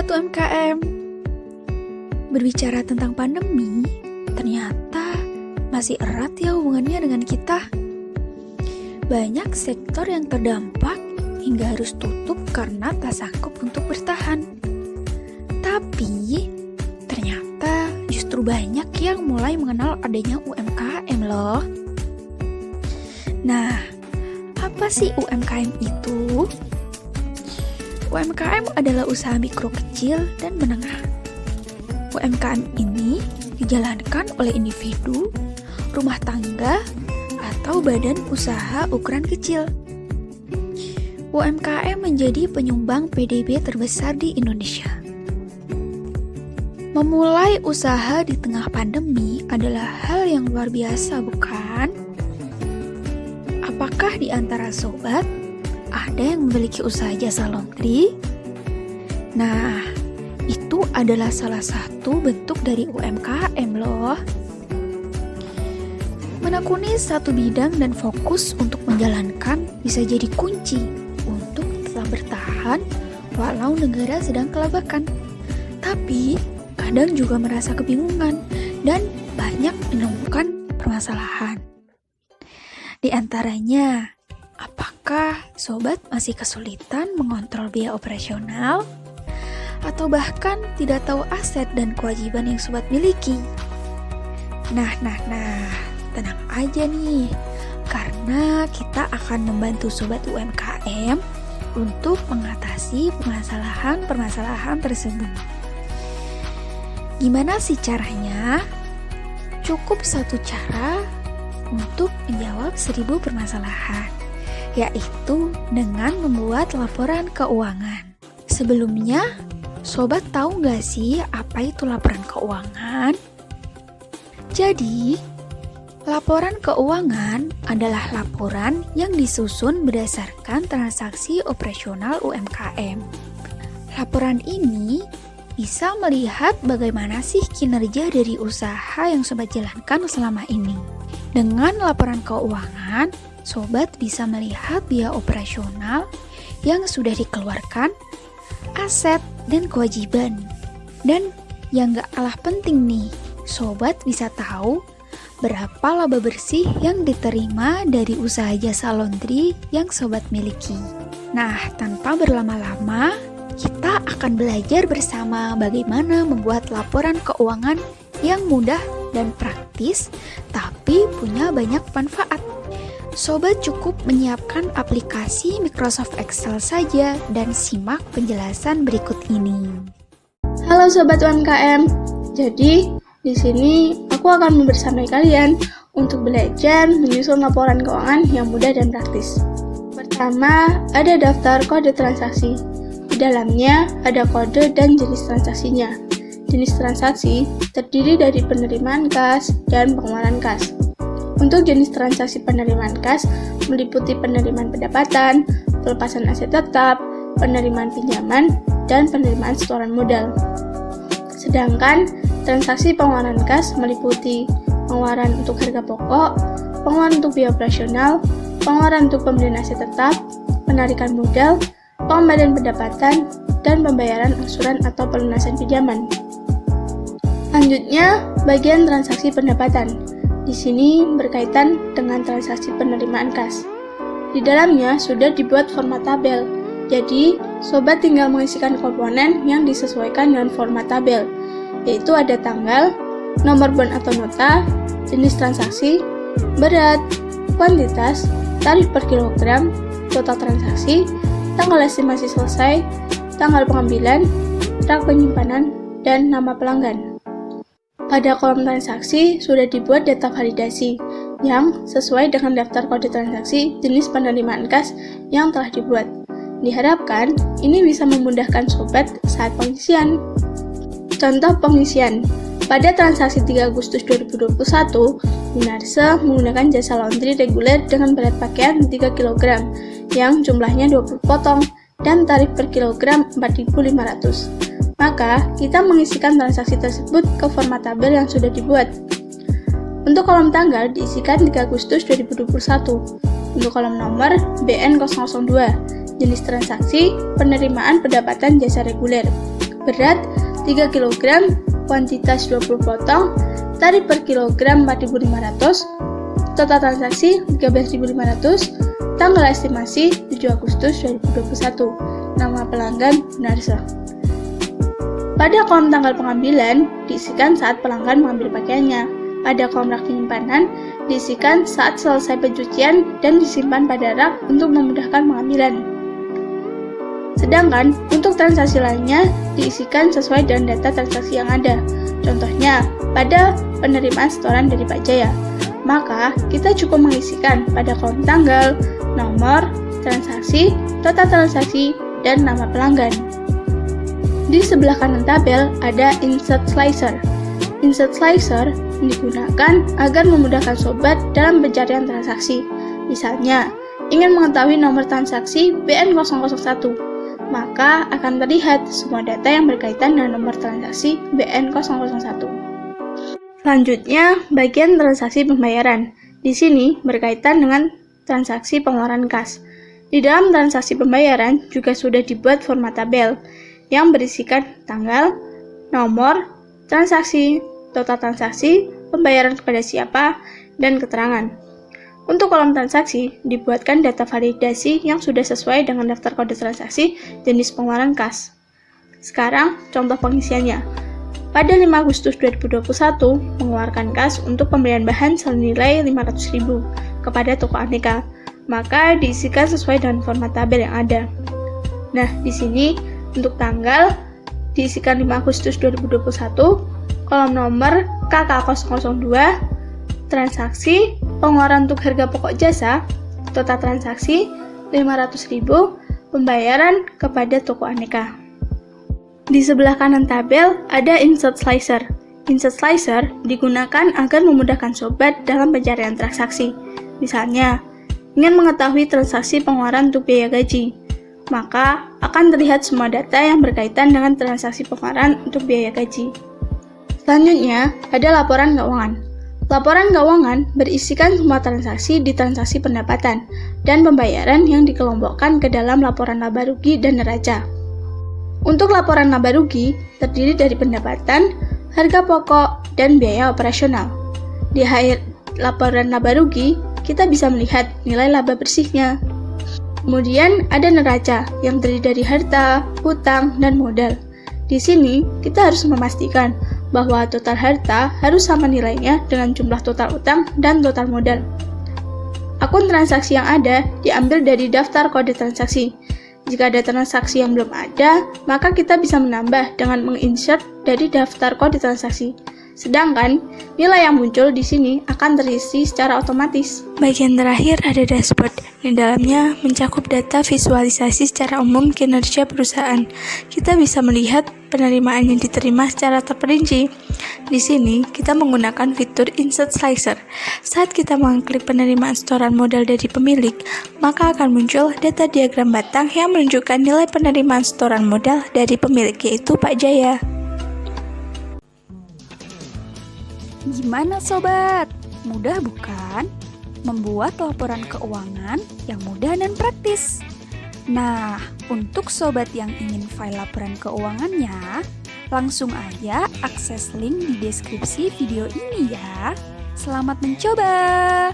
Sobat UMKM, berbicara tentang pandemi, ternyata masih erat ya hubungannya dengan kita. Banyak sektor yang terdampak hingga harus tutup karena tak sanggup untuk bertahan. Tapi, ternyata justru banyak yang mulai mengenal adanya UMKM loh. Nah, apa sih UMKM itu? UMKM adalah usaha mikro kecil dan menengah. UMKM ini dijalankan oleh individu, rumah tangga, atau badan usaha ukuran kecil. UMKM menjadi penyumbang PDB terbesar di Indonesia. Memulai usaha di tengah pandemi adalah hal yang luar biasa, bukan? Apakah di antara sobat ada yang memiliki usaha jasa laundry? Nah, itu adalah salah satu bentuk dari UMKM loh. Menekuni satu bidang dan fokus untuk menjalankan bisa jadi kunci untuk tetap bertahan walau negara sedang kelabakan. Tapi, kadang juga merasa kebingungan dan banyak menemukan permasalahan. Di antaranya, apakah sobat masih kesulitan mengontrol biaya operasional? Atau bahkan tidak tahu aset dan kewajiban yang sobat miliki? Nah, tenang aja nih, karena kita akan membantu sobat UMKM untuk mengatasi permasalahan tersebut. Gimana sih caranya? Cukup satu cara untuk menjawab 1000 permasalahan, yaitu dengan membuat laporan keuangan. Sebelumnya, sobat tahu nggak sih apa itu laporan keuangan? Jadi, laporan keuangan adalah laporan yang disusun berdasarkan transaksi operasional UMKM. Laporan ini bisa melihat bagaimana sih kinerja dari usaha yang sobat jalankan selama ini. Dengan laporan keuangan, sobat bisa melihat biaya operasional yang sudah dikeluarkan, aset, dan kewajiban. Dan yang gak kalah penting nih, sobat bisa tahu berapa laba bersih yang diterima dari usaha jasa laundry yang sobat miliki. Nah, tanpa berlama-lama, kita akan belajar bersama bagaimana membuat laporan keuangan yang mudah dan praktis, tapi punya banyak manfaat. Sobat cukup menyiapkan aplikasi Microsoft Excel saja dan simak penjelasan berikut ini. Halo Sobat UMKM, jadi di sini aku akan membersamai kalian untuk belajar menyusun laporan keuangan yang mudah dan praktis. Pertama, ada daftar kode transaksi. Di dalamnya ada kode dan jenis transaksinya. Jenis transaksi terdiri dari penerimaan kas dan pengeluaran kas. Untuk jenis transaksi penerimaan kas meliputi penerimaan pendapatan, pelepasan aset tetap, penerimaan pinjaman, dan penerimaan setoran modal. Sedangkan transaksi pengeluaran kas meliputi pengeluaran untuk harga pokok, pengeluaran untuk biaya operasional, pengeluaran untuk pembelian aset tetap, penarikan modal, pengembalian pendapatan, dan pembayaran angsuran atau pelunasan pinjaman. Selanjutnya, bagian transaksi pendapatan. Di sini berkaitan dengan transaksi penerimaan kas. Di dalamnya sudah dibuat format tabel. Jadi, sobat tinggal mengisikan komponen yang disesuaikan dengan format tabel, yaitu ada tanggal, nomor bon atau nota, jenis transaksi, berat, kuantitas, tarif per kilogram, total transaksi, tanggal estimasi selesai, tanggal pengambilan, rak penyimpanan, dan nama pelanggan. Pada kolom transaksi sudah dibuat data validasi yang sesuai dengan daftar kode transaksi jenis penerimaan kas yang telah dibuat. Diharapkan ini bisa memudahkan sobat saat pengisian. Contoh pengisian. Pada transaksi 3 Agustus 2021, Minarse menggunakan jasa laundry reguler dengan berat pakaian 3 kg yang jumlahnya 20 potong dan tarif per kilogram 4.500. Maka, kita mengisikan transaksi tersebut ke format tabel yang sudah dibuat. Untuk kolom tanggal diisikan 3 Agustus 2021. Untuk kolom nomor BN002, jenis transaksi penerimaan pendapatan jasa reguler. berat 3 kg, kuantitas 20 potong, tarif per kilogram 4.500, total transaksi 13.500, tanggal estimasi 7 Agustus 2021, nama pelanggan Gunarso. Pada kolom tanggal pengambilan, diisikan saat pelanggan mengambil pakaiannya. Pada kolom rak penyimpanan, diisikan saat selesai pencucian dan disimpan pada rak untuk memudahkan pengambilan. Sedangkan untuk transaksi lainnya diisikan sesuai dengan data transaksi yang ada. Contohnya, pada penerimaan setoran dari Pak Jaya, maka kita cukup mengisikan pada kolom tanggal, nomor, transaksi, total transaksi, dan nama pelanggan. Di sebelah kanan tabel ada insert slicer. Insert slicer digunakan agar memudahkan sobat dalam pencarian transaksi. Misalnya, ingin mengetahui nomor transaksi BN001, maka akan terlihat semua data yang berkaitan dengan nomor transaksi BN001. Selanjutnya, bagian transaksi pembayaran. Di sini berkaitan dengan transaksi pengeluaran kas. Di dalam transaksi pembayaran juga sudah dibuat format tabel yang berisikan tanggal, nomor, transaksi, total transaksi, pembayaran kepada siapa, dan keterangan. Untuk kolom transaksi, dibuatkan data validasi yang sudah sesuai dengan daftar kode transaksi jenis pengeluaran kas. Sekarang, contoh pengisiannya. Pada 5 Agustus 2021, mengeluarkan kas untuk pembelian bahan senilai 500.000 kepada toko aneka, maka diisikan sesuai dengan format tabel yang ada. Nah, di sini untuk tanggal diisikan 5 Agustus 2021, kolom nomor KK002, transaksi, pengeluaran untuk harga pokok jasa, total transaksi 500.000, pembayaran kepada toko aneka. Di sebelah kanan tabel ada insert slicer. Insert slicer digunakan agar memudahkan sobat dalam pencarian transaksi. Misalnya, ingin mengetahui transaksi pengeluaran untuk biaya gaji, maka akan terlihat semua data yang berkaitan dengan transaksi pengeluaran untuk biaya gaji. Selanjutnya, ada laporan keuangan. Laporan keuangan berisikan semua transaksi di transaksi pendapatan dan pembayaran yang dikelompokkan ke dalam laporan laba rugi dan neraca. Untuk laporan laba rugi, terdiri dari pendapatan, harga pokok, dan biaya operasional. Di akhir laporan laba rugi, kita bisa melihat nilai laba bersihnya. Kemudian ada neraca yang terdiri dari harta, hutang, dan modal. Di sini, kita harus memastikan bahwa total harta harus sama nilainya dengan jumlah total utang dan total modal. Akun transaksi yang ada diambil dari daftar kode transaksi. Jika ada transaksi yang belum ada, maka kita bisa menambah dengan menginsert dari daftar kode transaksi. Sedangkan nilai yang muncul di sini akan terisi secara otomatis. Bagian terakhir ada dashboard. Di dalamnya mencakup data visualisasi secara umum kinerja perusahaan. Kita bisa melihat penerimaan yang diterima secara terperinci. Di sini kita menggunakan fitur insert slicer. Saat kita mengklik penerimaan setoran modal dari pemilik, maka akan muncul data diagram batang yang menunjukkan nilai penerimaan setoran modal dari pemilik, yaitu Pak Jaya. Gimana sobat? Mudah bukan? Membuat laporan keuangan yang mudah dan praktis. Nah, untuk sobat yang ingin file laporan keuangannya, langsung aja akses link di deskripsi video ini ya. Selamat mencoba!